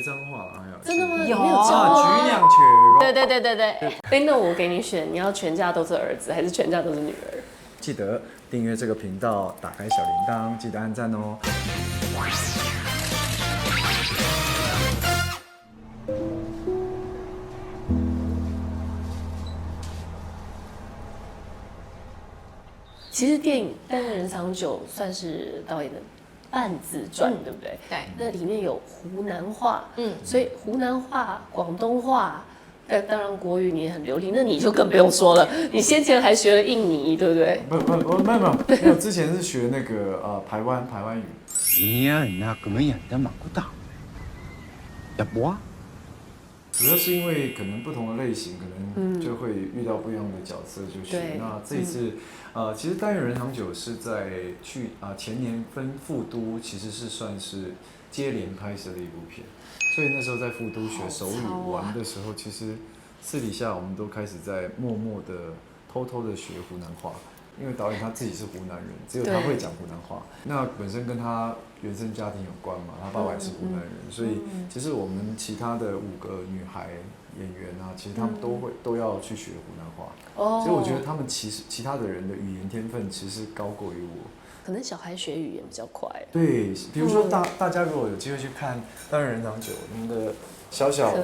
脏话了，还有真的吗？有没有教啊，举两球。对。哎，那我给你选，你要全家都是儿子，还是全家都是女儿？记得订阅这个频道，打开小铃铛，记得按赞哦。其实电影《但愿人长久》算是导演的半自传，对不对？对。那里面有湖南话，所以湖南话、广东话，当然国语你也很流利，那你就更不用说了。你先前还学了印尼，对不对？没有，之前是学那个台湾语。 Ini anak menyantam aku tahu. Ya buah. 主要是因为可能不同的类型，可能就会遇到不一样的角色，就学。那这一次，其实《但愿人长久》是在前年分副都，其实是算是接连拍摄的一部片，所以那时候在副都学手语玩的时候，其实私底下我们都开始在默默的、偷偷的学湖南话。 因为导演他自己是湖南人，只有他会讲湖南话。那本身跟他原生家庭有关嘛，他爸爸也是湖南人，所以其实我们其他的5个女孩演员啊，其实他们都要去学湖南话。所以我觉得他们其他的人的语言天分其实高过于我。可能小孩学语言比较快。对，比如说大家如果有机会去看《但愿人长久》，我们的小小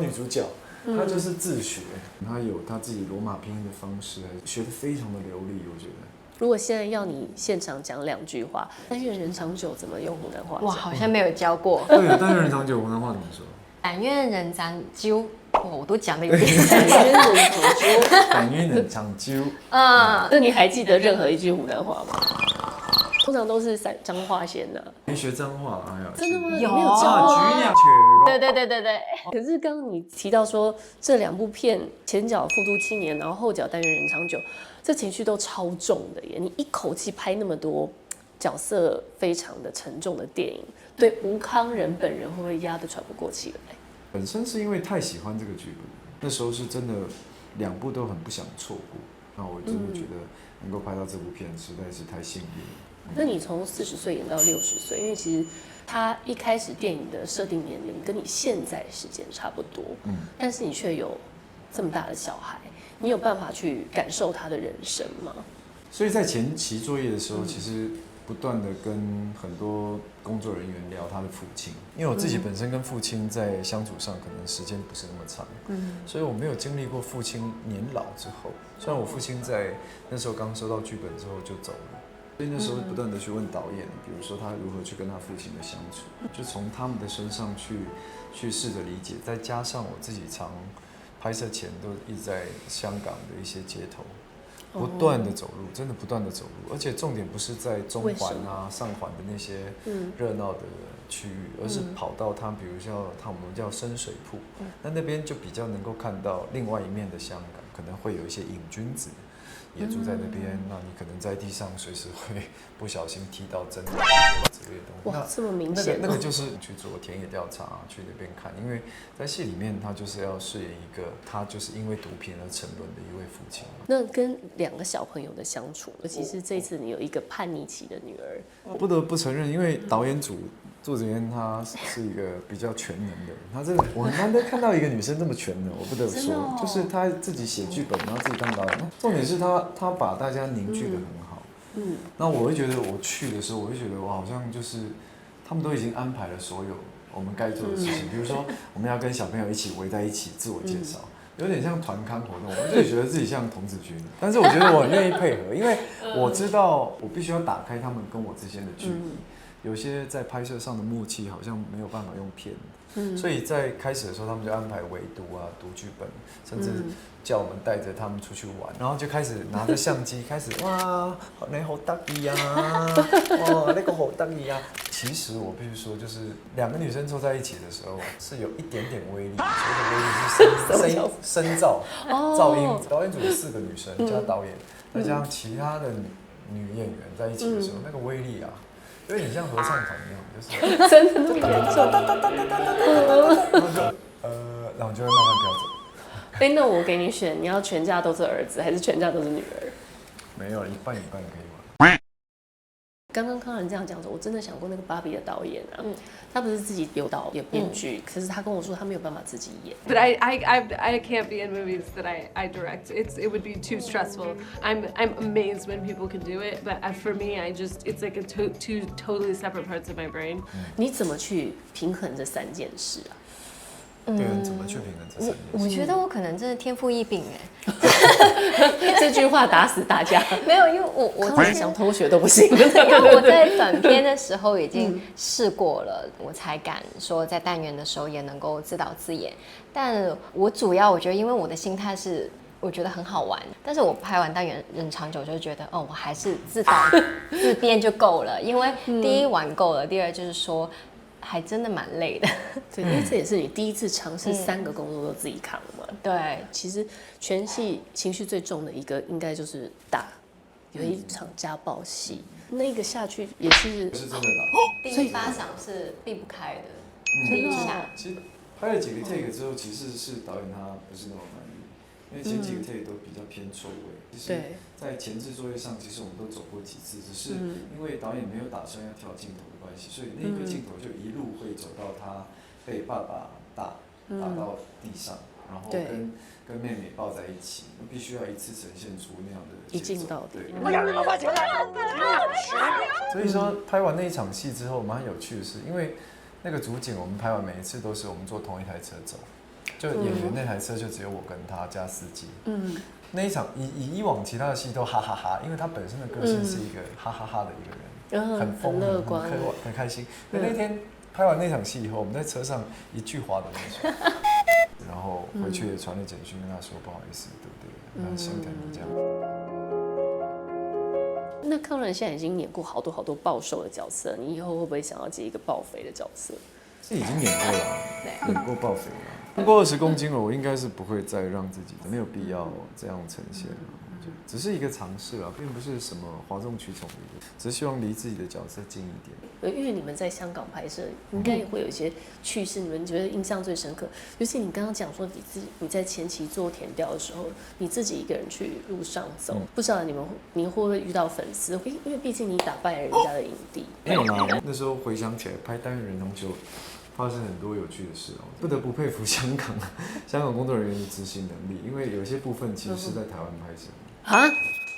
女主角。 他就是自学，他有他自己罗马拼音的方式，学得非常的流利，我觉得。如果现在要你现场讲2句话，但愿人长久怎么用湖南话？哇，好像没有教过。对，但愿人长久湖南话怎么说？但愿人长久，我都讲了有点。但愿人长久。但愿人长久。那你还记得任何一句湖南话吗？通常都是彰化先的。没学彰化，还有真的吗？有没有教举两球。对。可是刚刚你提到说这2部片，前脚《复都青年》，然后后脚《但愿人长久》，这情绪都超重的耶！你一口气拍那么多角色非常的沉重的电影，对吴慷仁本人会不会压得喘不过气来？本身是因为太喜欢这个剧本，那时候是真的2部都很不想错过。那我真的觉得能够拍到这部片实在是太幸运了。 那你从40岁演到60岁，因为其实他一开始电影的设定年龄跟你现在时间差不多，但是你却有这么大的小孩，你有办法去感受他的人生吗？所以在前期作业的时候，其实不断的跟很多工作人员聊他的父亲，因为我自己本身跟父亲在相处上可能时间不是那么长，所以我没有经历过父亲年老之后。虽然我父亲在那时候刚收到剧本之后就走了。 所以那时候不断的去问导演，比如说他如何去跟他父亲的相处，就从他们的身上去试着理解，再加上我自己常拍摄前都一直在香港的一些街头，不断的走路，真的不断的走路，而且重点不是在中环啊、上环的那些热闹的区域，而是跑到他，比如我们叫深水埗，那边就比较能够看到另外一面的香港，可能会有一些瘾君子。 也住在那边，那你可能在地上随时会不小心踢到针之类的东西。哇，这么明显、那个就是去做田野调查，去那边看，因为在戏里面他就是要饰演一个他就是因为毒品而沉沦的一位父亲。那跟2个小朋友的相处，尤其是这次你有一个叛逆期的女儿，我不得不承认，因为导演组作者员他是一个比较全能的人，他真的我很难得看到一个女生这么全能，我不得不说，就是他自己写剧本，然后自己当导演，重点是他把大家凝聚得很好。那我会觉得我去的时候，我会觉得我好像就是他们都已经安排了所有我们该做的事情，比如说我们要跟小朋友一起围在一起自我介绍。有点像团刊活动，我就觉得自己像童子军，但是我觉得我很愿意配合，因为我知道我必须要打开他们跟我之间的距离。有些在拍摄上的默契好像没有办法用骗的，所以在开始的时候，他们就安排围读啊、读剧本，甚至叫我们带着他们出去玩，然后就开始拿着相机开始哇，你好得意啊，哇，那个好得意啊。其实我必须说，就是2个女生凑在一起的时候，是有一点点威力，所谓的威力是声噪、噪音。导演组有4个女生加导演，再加上其他的女演员在一起的时候，那个威力啊。 有点像合唱团一样，就是真的那么严重？然后就会慢慢飘走。哎，那我给你选，你要全家都是儿子，还是全家都是女儿？没有，一半一半可以吗？刚刚康仁这样讲的时候，我真的想过那个芭比的导演啊，他不是自己有导有编剧，可是他跟我说他没有办法自己演。 But I can't be in movies that I direct. It would be too stressful. I'm amazed when people can do it, but for me, it's like two totally separate parts of my brain. 你怎么去平衡这3件事啊？对，怎么去平衡这3件事？我觉得我可能真的天赋异禀哎，这句话打死大家。没有，因为我康仁想偷学都不行。因为我在短片的时候已经试过了，我才敢说在单元的时候也能够自导自演。但我主要我觉得，因为我的心态是我觉得很好玩，但是我拍完单元人长久就觉得，哦，我还是自导自编就够了，因为第一玩够了，第二就是说还真的蛮累的。对，因为这也是你第一次尝试3个工作都自己扛嘛。对，其实全戏情绪最重的一个应该就是打，有一场家暴戏，那个下去也是是真的打。第一巴掌是避不开的，第一下。其实拍了几个 take 之后，其实是导演他不是那么满意，因为前几个 take 都比较偏错位。其实，在前置作业上，其实我们都走过几次，只是因为导演没有打算要跳镜头的关系，所以那个镜头就一路会走到他被爸爸打到地上，然后跟妹妹抱在一起，必须要一次呈现出那样的一镜到底。所以说拍完那一场戏之后，蛮有趣的是，因为那个主景我们拍完每一次都是我们坐同一台车走，就演员那台车就只有我跟他加司机。那一场以往其他的戏都哈哈哈，因为他本身的个性是一个哈哈哈的一个人，很疯、乐观、很开心。那天拍完那场戏以后，我们在车上一句话都没说，然后回去也传了简讯跟他说不好意思，对不对？那心疼你这样。那康仁现在已经演过好多爆瘦的角色，你以后会不会想要接一个爆肥的角色？是已经演过了，演过爆肥了。超过20公斤了，我应该是不会再让自己没有必要这样呈现了。只是一个尝试啊，并不是什么哗众取宠的一个，只是希望离自己的角色近一点。因为你们在香港拍摄，应该也会有一些趣事，你们觉得印象最深刻。尤其你刚刚讲说你在前期做田调的时候，你自己一个人去路上走，不晓得你会不会遇到粉丝？因为毕竟你打败了人家的影帝。没有啦，那时候回想起来，拍单元人长久发生很多有趣的事哦，不得不佩服香港工作人员的执行能力，因为有些部分其实是在台湾拍摄。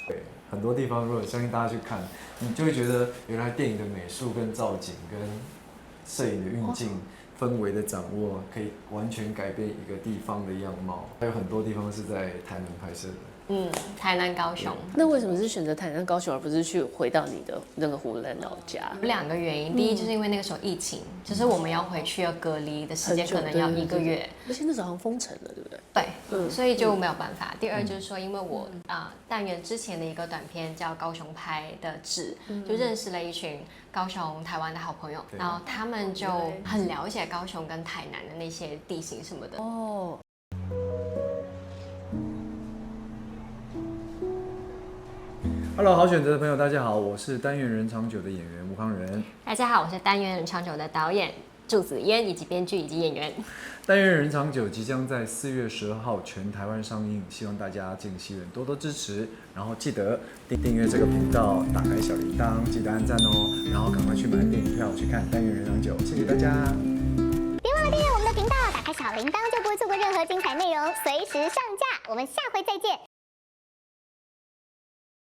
对，很多地方如果相信大家去看，你就会觉得原来电影的美术跟造景跟摄影的运镜、氛围的掌握，可以完全改变一个地方的样貌。还有很多地方是在台南拍摄的。台南、高雄。那为什么是选择台南、高雄，而不是回到你的那个湖南老家？有2个原因，第一就是因为那个时候疫情，就是我们要回去要隔离的时间可能要1个月，而且那时候好像封城了，对不对？对，所以就没有办法。第二就是说，因为我单元之前的一个短片叫《高雄拍的纸》，就认识了一群高雄、台湾的好朋友，然后他们就很了解高雄跟台南的那些地形什么的。哦。Hello， 好选择的朋友，大家好，我是单元人长久的演员吴康仁。大家好，我是单元人长久的导演祝子嫣，以及编剧以及演员。单元人长久即将在4月12号全台湾上映，希望大家进戏院多多支持，然后记得订阅这个频道，打开小铃铛，记得按赞哦，然后赶快去买电影票去看单元人长久，谢谢大家。别忘了订阅我们的频道，打开小铃铛就不会错过任何精彩内容，随时上架。我们下回再见。